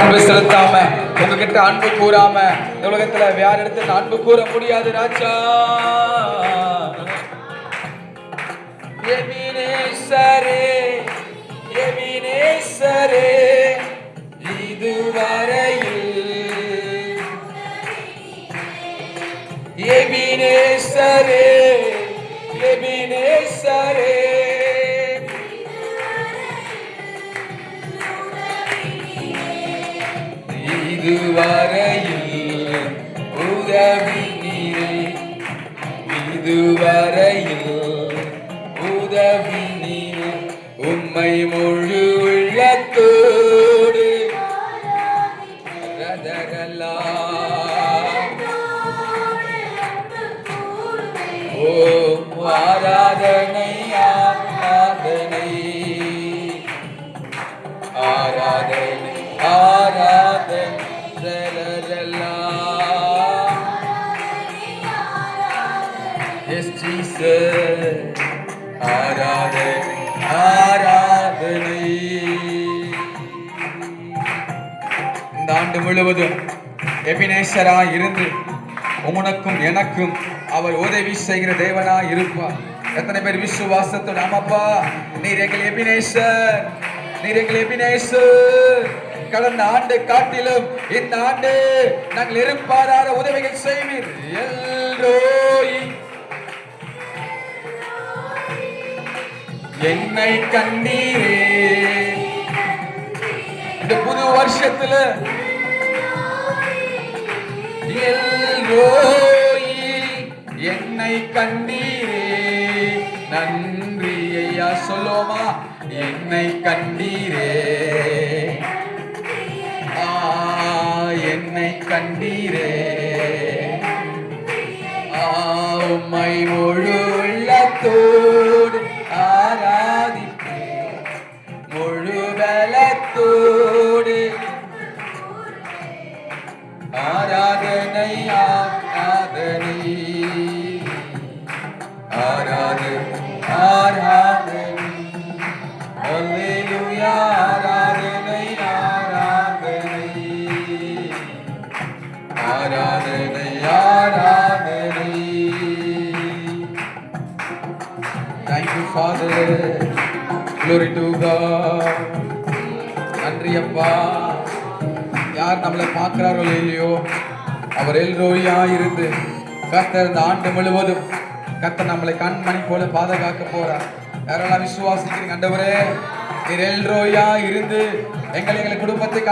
அன்பு செலுத்தாம உங்ககிட்ட அன்பு கூறாம இந்த உலகத்துல வேற இடத்துல அன்பு கூற முடியாது ராஜா. எபினேசரே எபினேசரே இதுவரையில் எபினேசரே எபினேசரே இதுவரையில் உதவி நீரே இதுவரையில் உதவி நீரே உம்மை முழு உள்ளத்தோடு ஓ ஆராதனை ஆராதனை ஆராதனை ஆராதனை Yes, Jesus. ஆராதனை ஆராதனை. இந்த ஆண்டு முழுவதும் எபினேசரா இருந்து உனக்கும் எனக்கும் அவர் உதவி செய்கிற தேவனா இருப்பார். எத்தனை பேர் விசுவாசத்தோட ஆமாப்பா நீர் எங்கள் எபினேசர் நீர் எங்கள் எபினேசர். கடந்த ஆண்டு காட்டிலும் இந்த ஆண்டு நாங்கள் எதிர்பாராத உதவிகள் செய்வீர். எல்ரோய் என்னை கண்டீரே. இந்த புது வருஷத்துல எல்ரோய் என்னை கண்டீரே. நன்றி ஐயா சொல்லுவோமா என்னை கண்டீரே என்னை கண்டீரே. உம்மை முழு உள்ளத்தோடு ஆராதிப்பேன் முழு பலத்தோடு ஆராதனை ஆராதனை ஆராதனை ஆராதனை அல்லேலூயா ஆராதனை ஆராதனை ஆராதனை ஆராதனை. Thank you Father. Glory to God. நன்றி அப்பா. யார் நம்மளை பார்க்கிறாரோ இல்லையோ அவர் எல்ரோயா இருந்து கர்த்தர் இந்த ஆண்டு முழுவதும் கர்த்தர் நம்மளை கண்மணி போல பாதுகாக்க போறார். யாரெல்லாம் விசுவாசிக்கிறீங்க ஆண்டவரே நீர் எல்ரோயா இருந்து எங்கள் குடும்பத்தை